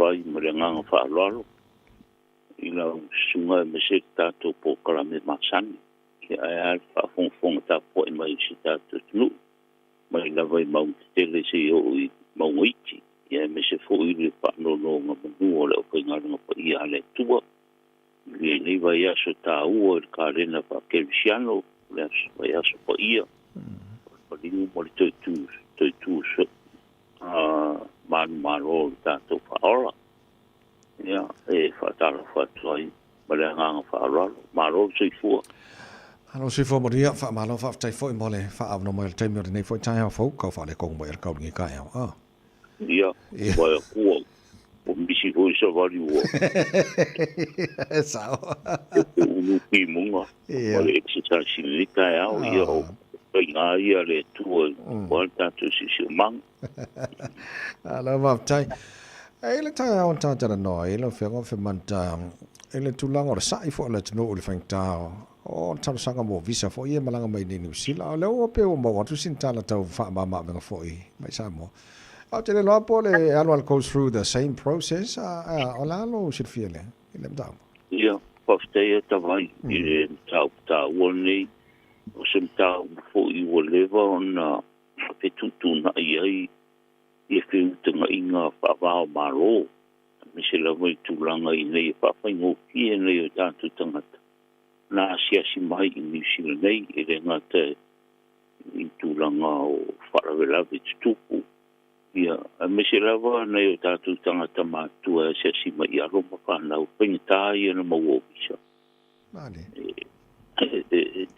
vai merenganga whaalalo. Ila sunga me se tato po kalame masani. Ki ai ai whafonga ta po mai se tato tunu. Mai lava I mau tele se o I mau iti. Ia me se fo I le whaanono ngā manu o le o kaingaranga pa I ale tua. Le nei vai aso tā ua I ka rena pa kerisiano. Le vai aso pa ia. Pa lingu mo le toitu so. Maro tātou whaora. Ia, whaatara whaatuai. Marenganga whaaralo. Maro soifua. Halo soifua moria, whaamalo whaatai fo I mole, whaavno mo il taimi o nei fo I tai hao fau, kau whaale kong mo il kaungi kai hao. Ia, vai a kua. O misi hoi sa wari ua. Sao. Unu ki munga. Wale exercise ni kai hao. Ia o. Pai ngā ia le tua. Wale tātou si mang. Halo whaatai. Le tai hao tātara noi, le whianga whamanta, le tūlanga o le sai fo le tino o le whaingtao. O tano sanga mo visa fo I malanga mai ni New Zealand. Le o pe o mo watu sin tala tau whaamama venga fo I. Mai sa mo. Au te le loa po le annual goes through the same process. O la alo should feel le. I le mtau. Ia, whaftea tawai. I le tau nei. O sem tau fo I o lewa o na petutuna I ai. I whiutanga I ngā whaavao maro. Me se lawa I tūlanga I nei whawhaingo kia nei o tātou tangata. Nā siasi mai I New Zealand nei, e re ngata I tūlanga o wharawelawe tutupu. Ia, me se lawa nei o tātou tangata mātua siasi mai I aroma whanau, whaingatāi ana mauopisa. Mane.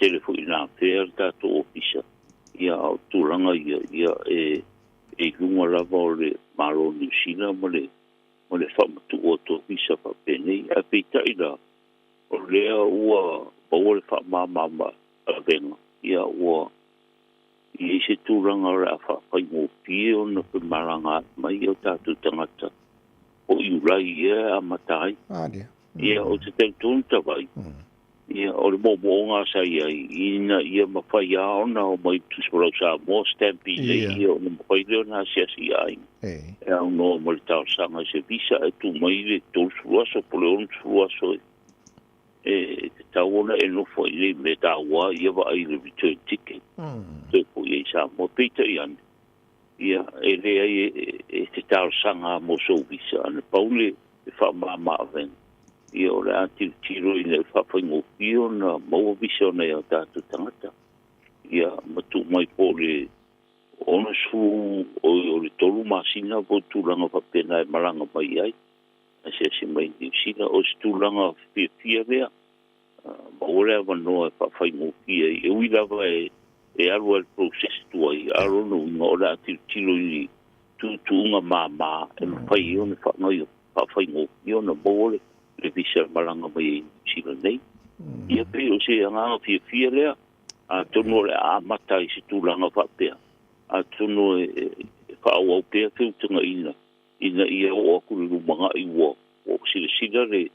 Telefo I nā whea tātou opisa. Ia, o tūlanga ia e lunga lava o le maro New Zealand mo le whamatu o tō visa whapene. A peitai la, o lea ua baua le whamamama a venga. Ia ua, I se tūranga o le a whawhai mō pie o na pe maranga mai o tātou tangata. O I ulai ia a matai. Ia o te tau tōnta vai. Ia o le mō ngā sa ina ia mawhai aona o mai tusporau sa mō stampi nei ia o na mawhai leo nā siasi ai. E au no mo le tau sanga se visa e tu mai le tō suaso po le onu suaso e te tau ona e nofo I le me tāua ia wa ai le return ticket. Te po I sa mō peita I ane. Ia e lea e te tau sanga mō so visa ane paule e whamama aven. Ia o le ati tiro I le whawhaingo pio na maua visa nei o tātou tangata. Ia matu mai po le ona su o le tolu masina po tūlanga whapena e maranga mai ai. A se mai New Zealand o se tūlanga fia lea. Maua wanoa e whawhaingo pia I ui lava e aru al process tuai. Aro no inga o le ati tiro I tūtunga māma e mawhai I one whawhaingo pia na maua le visa maranga mai New Zealand nei. Ia pe o se anganga fia lea. A tono le a mata I se tūlanga whapea. A tono e whaau au pea whiutanga ina. Ina ia o aku le rumanga I ua. O sila le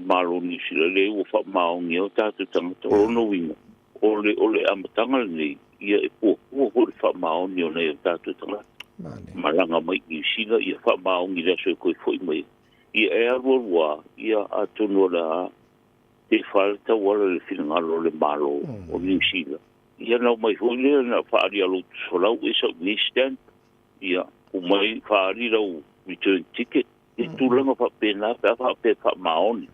maro New Zealand le ua whamaongi o tātou tangata o no winga. O le amatanga nei. Ia e pua ho le whamaongi o nei o tātou tangata. Maranga mai New Zealand ia whamaongi le so e koe fwoi mai. Ia e arua ia a tono la te whalta wala le whinangalo le maro o New Zealand. Ia nau mai hoi na whaari alo solau e sa nistan. Ia o mai whaari lau return ticket. E tūlanga whapena, whape whamaoni.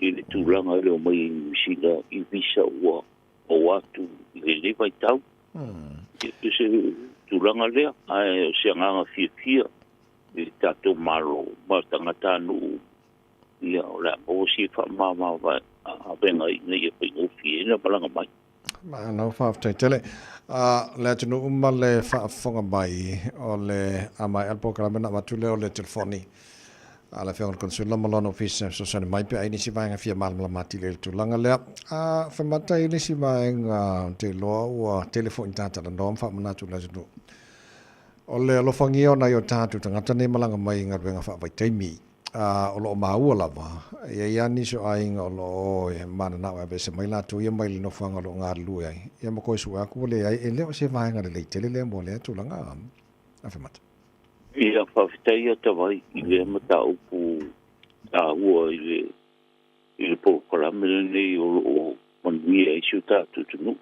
I le tūlanga e leo mai New Zealand I visa ua o atu I le lewai tau. E se tūlanga lea, ai se anganga fia. I tātou maro, ma tangata nu. Ia o la o si whamama vai a venga I nei e pai ngofi e na palanga mai. Nau whaaftai tele. Le tunu uma le whaafonga mai o le amai alpo karamena matule o le telefoni. Le whianga konsula malona office so sani mai pe ai nisi vaenga fia malamala mati le tulanga lea. Whamata I nisi vaenga te loa ua telefoni tātara noam whaamanatu le tunu. O le alofangi o nai o tātu tangata ne malanga mai ngā ruenga whaavai teimi. O lo maua lava. Ia iani so ainga o lo e mana nawa e se mai latu ia mai lino whanga lo ngā lu ai. Ia mako isu aku le ai e leo se vaenga le leitele le mo le atu langa. A whamata. ia whawhitai ata vai I le mata upu a ua I le polokaramele nei o manuia I siu tātu tunu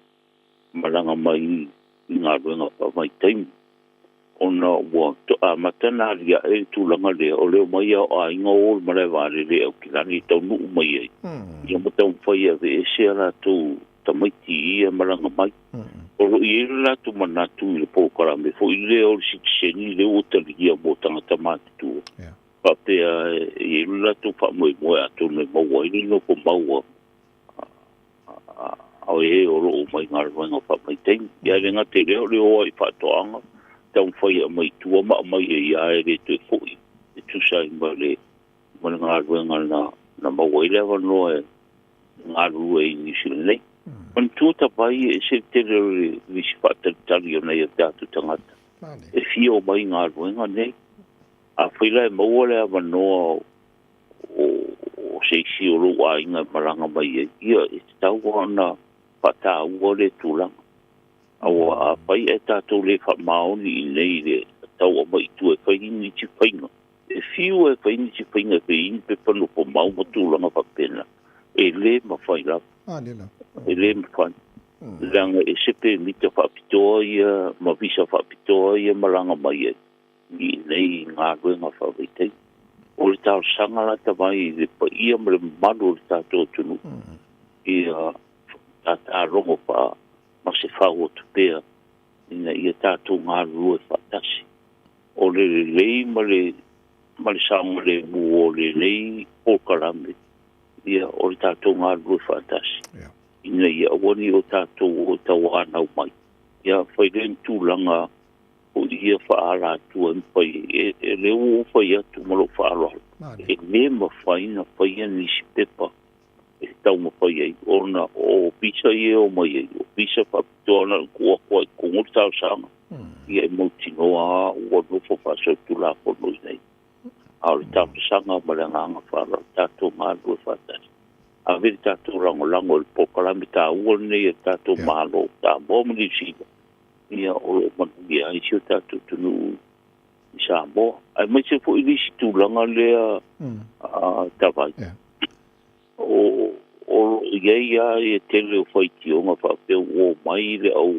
maranga mai I ngā ruenga whamai taimi ona ua a matana ria tūlanga lea o leo mai a inga o mare vare lea o kilani tau nuu mai ai ia matau whai a ve ese ala tō tamaiti ia maranga mai o ro I la tu manatu I le polokarame fo I le o sitiseni le o talia mo tangata mātu pa pea I la tu whamoe moe ato ne maua I no ko maua au o ro mai ngā ruenga whamai taimi ia renga te reo leo ai whatoanga tau whai a mai tua ma mai e ia re te fōi e tu sai ma le ngā ruenga na maua I lewa noa ngā rua I Nisilanei man tuata pai e se te reo visi whatatari o nei a tātu tangata e fio mai ngā ruenga nei a whaila e maua le awa noa o seisi o ro a inga maranga mai e ia e tau ana pata ua le tūlanga awa pai e tātou le whamaoni I nei le tau a mai tu e whaini ti whainga e fio e whaini ti whainga pe in pe pano po mau ma tūlanga whapena e le ma whaila e le ma whaina langa e sepe mita whapitoa ia ma visa whapitoa ia maranga mai e I nei ngā ruenga whawaitai o le tau sangala ta mai le pa ia ma le manu le tātou tunu ia tātā rongo pa ma se whau o tupea ina ia tātou ngā rua whatasi o le lei ma le saunga le mu o le lei polkarame ia o le tātou ngā rua whatasi ina ia wani o tātou o tau anau mai ia whailen tūlanga o ia whaara tua mpai e leo o whai atu malo whaara e le ma whaina whaia nisi pepa e tau ma whai ai orna o pisa i o mai ai o pisa whapitoana kua kua I kongur tau sanga ia e mauti noa ua nofo whasa tula kono I nei a le tau sanga ma le nganga whaara tātou ngā rua whatasi a veri tātou rangolango le pokalami tā ua nei e tātou mahalo tā momini sida ia o manuia I sio tātou tunu I Samoa ai mai se fo I nisi tūlanga lea tawai o ia e tele o whaiti o ngā whapea o mai le au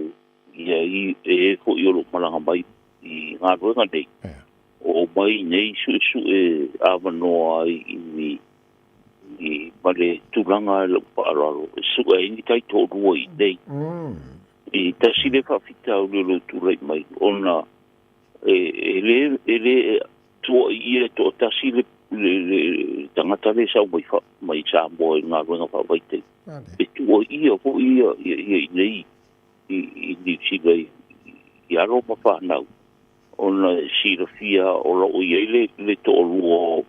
ia e fo I olo malanga mai I ngā ruenga nei o mai nei su e awanoa I male tūlanga le pararo su e ni kai tō rua I nei I tasi le whawhitau le lo tūrei mai ona e le tua ia tō tasi le tangata le sau mai Samoa ngā ruenga whawaitei e tua ia ho ia I nei I Nisiga I aro ma whanau ona sirafia o lau ia le tō rua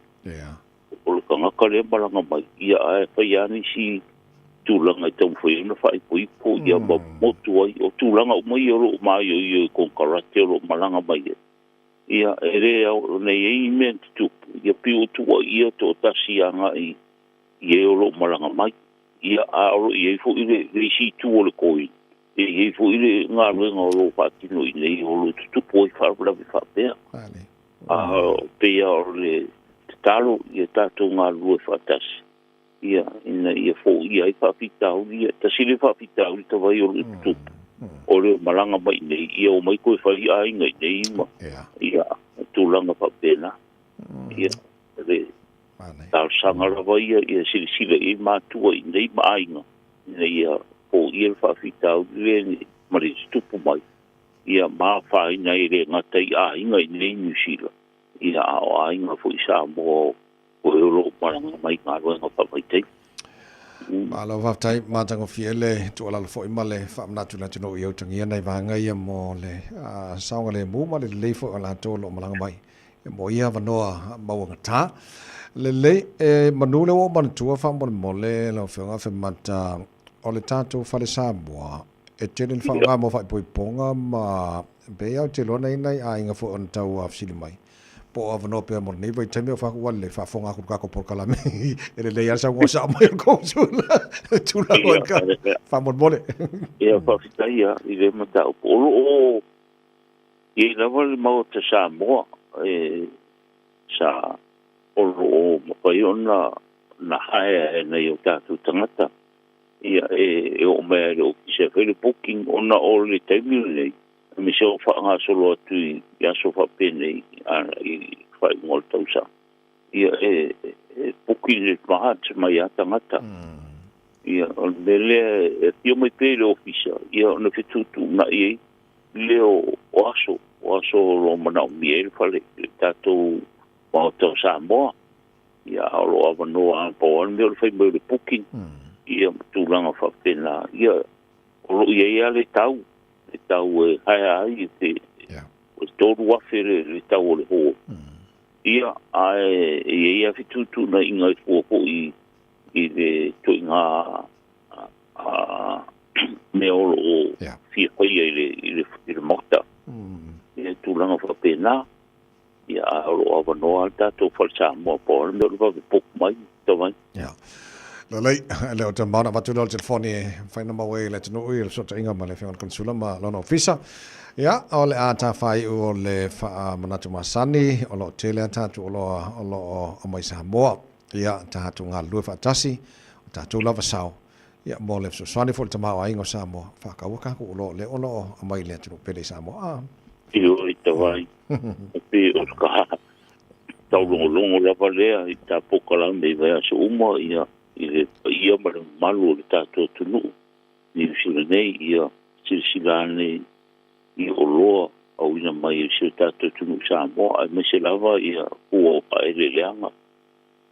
o le kangaka le maranga mai ia a whaiani si tūlanga I tau whai na whai pui po ia ma motu ai o tūlanga o mai o lo mai o ia kon karate o lo malanga mai ia e re au nei e mea tupu ia piu tua ia tō tasi anga I e o lo malanga mai ia a oro ia I fo I le si tu o le koi e fo I le ngā ruenga o lo whatino I nei o lo tutupu I wharawi whapea a pea o le talo ia tātou ngā rua whatasi ia ina ia fo ia I whawhitau ia tasi le whawhitau I tawai o le tutupu o le malanga mai nei ia o mai koe whai ai ngai nei ma ia tūlanga whapena ia le tau sangara vai ia sirisira I mātua I nei maainga ina ia o ia whawhitau le mare tupu mai ia mawhai nei le ngatai ainga I nei New Zealand ia o ainga fo I Samoa o euro maranga mai ngā ruenga whamaitei Malo whaftai mātango fiele tu ala fo imale whamnatu na tino I autangia nei vanga ia mo le saunga le mu ma le leifo ala tolo malanga mai e mo ia vanoa mauanga tā le le e manule o manatua whamone mole lau whionga whamata o le tātou whale Samoa e tēnen whanga mo whaipoiponga ma bea o te lona inai a inga fo on tau a fsili mai po avano pe mo nei vai teme fa wale fa fonga ku ka ko por kala me ele le yasa ngo sa mo ko sula tula ko ka fa mo mole ia fa fitaia I le mata o I la wale mau te Samoa sa o mapai ona na hae na yo tātou tangata. Ia o mea le ofisa whele booking ona o le taimile nei. Me se o whaanga solo atu i aso whapene i whai ngol tausa. Ia booking le maha te mai a tangata. Ia o lele pio mai pe le ofisa. Ia ona whitutu na i leo o aso lo mana o miele whale tātou mau tau Samoa. Ia alo awanoa a pauan meo le whai mai le booking. Ia tūlanga whapena. Ia olo ia le tau. Le tau hai ai te tōru wawhere le tau o le hoa. Ia ia whitutu na inga i fuapo i le toinga me olo o fia koia i le mokta. Ia tūlanga whapena. Ia alo awanoa tātou whalsa mua pōra me olo wawe poku mai. Tawai. Ia. Lei, le o te mauna watu leo telefoni whaina mawe le tenu ui le sota inga ma le whionga konsula ma lona ofisa. Ia, o le a ta whai o le wha manatu masani, o lo tele atatu o lo o mai Samoa. Ia, ta hatu ngā lua whaatasi, o tātou lava sao. Ia, mo le swani fo le tamau a ingo Samoa. Whakawaka ko o lo le o lo o mai le tenu pele Samoa. Io i tawai. Pe o kaha. Tau longo lava lea i ta pokala me vai aso uma ia. Ia malu le tātou tunu ni usila nei ia sirisila nei i oloa au ina mai usila tātou tunu Samoa ai mese lava ia ua o paere leanga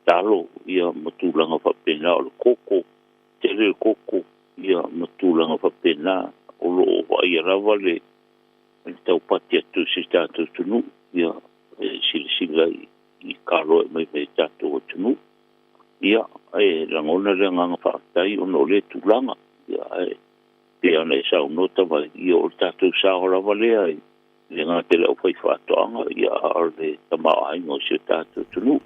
talo ia matulanga whapena o le koko tele le koko ia matulanga whapena o lo o ia lava le tau pati atu si tātou tunu ia sirisila i karo e mai tātou tunu ia langona le nganga whaatai o no le tūlanga. Ia te ana e sao nota vai ia o tātou sāhora valea le ngā te leo whai whaatoanga ia ar le tamao aingo si o tātou tunu.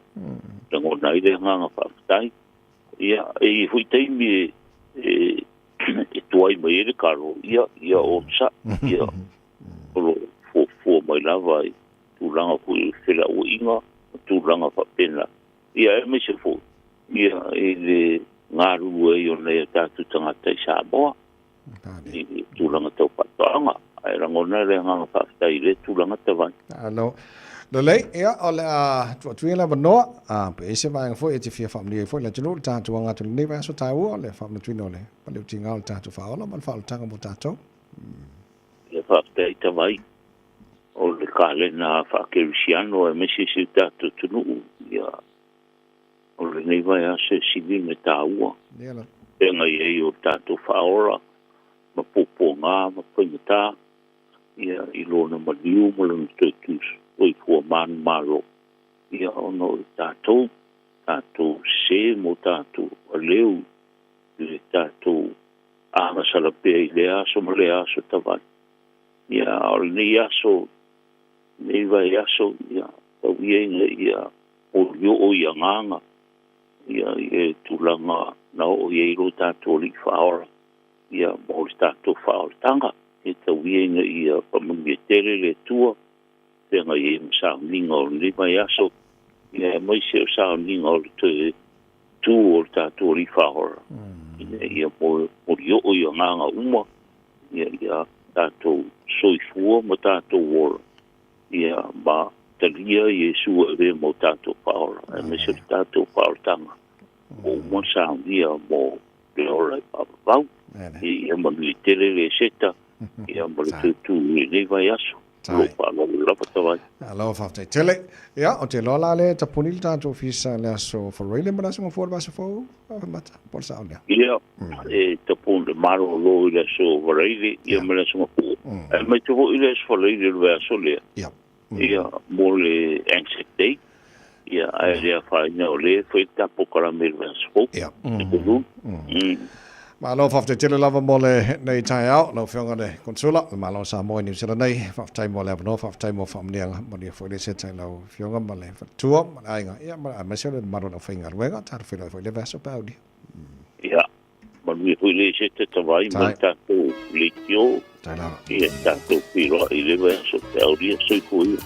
Langona i le nganga whaatai. Ia hui teimi tuai mai e le karo. Ia o sa. Ia olo fua mai lava i tūlanga kui whila o inga tūlanga whapena. Ia me se fua. Ia le ngaru e o nei tātou tangata i Samoa. I tūlanga tau patoanga. Ai rangona le nganga whaatai le tūlanga tawai. Alo. Le lei, ia, o le tuia la wanoa, pe ese vai ngafo e te fia whamni e fwoi la tino le tātou anga tunu nei vai aso tai ua, le whamni tuino le paleu tinga o le tātou whaola, man whaola tanga mo tātou. Le whaatai tawai. O le kāle na whakerisiano e mesi si tātou tunu. Ia, o le nei vai ase sili me tāua. Penga i o tātou whaora, ma popo ngā, ma paimata, ia i lona maniu, ma lona tautus, o i fua manu maro. Ia ono tātou se mo tātou a leu, i tātou anga salapea i le aso, ma le aso tawai. Ia o le nei aso, nei vai aso, ia tau ienga ia o rio o ia nganga. Ia tūlanga na o ia iro tātou li whaora. Ia mo le tātou whaora tanga. E tau ienga ia pamungi tere le tua. Tenga i msao ninga o le mai aso. Ia mai se o sao ninga o le tu o le tātou li whaora. Ia mo rio o ia nganga uma. Ia tātou soifua mo tātou wora. Ia ma talia Yesu e mo tātou whaora. E me se tātou whaora tanga. O mo saungia mo le ora i papapau. Ia manu i tere le seta. Ia manu tu le vai aso. Lopa lapa tawai. Aloha whaftai tele. Ia, o te lola le tapuni le tātou fisa le aso whareile ma nasa mawhora basa whau. Mata, por sa aulea. Ia, tapuni le maro lo i le aso whareile. Ia ma nasa mawhora. E mai te ho i le aso whareile le aso lea. Ia, mo le Anzac Day. Ia, ai lea whaina o le, whai tapo karamere le aso. Ia. Ma lo whaftai tele lava mo le nei tai au, lau whionga le konsula, ma lo sa moe New Zealand nei, whaftai mo le abano, whaftai mo whamnianga, mo ni whoi le setai lau whionga ma le whatua, ma le ainga, ia, ma se le maro lau whainga ruenga, tāra whi lau whoi le vaso paudi. Ia, ma ni whoi le setai tawai, ma tātou le tio, tai lava. Ia, tātou piro, i le vaso paudi, soi whoi.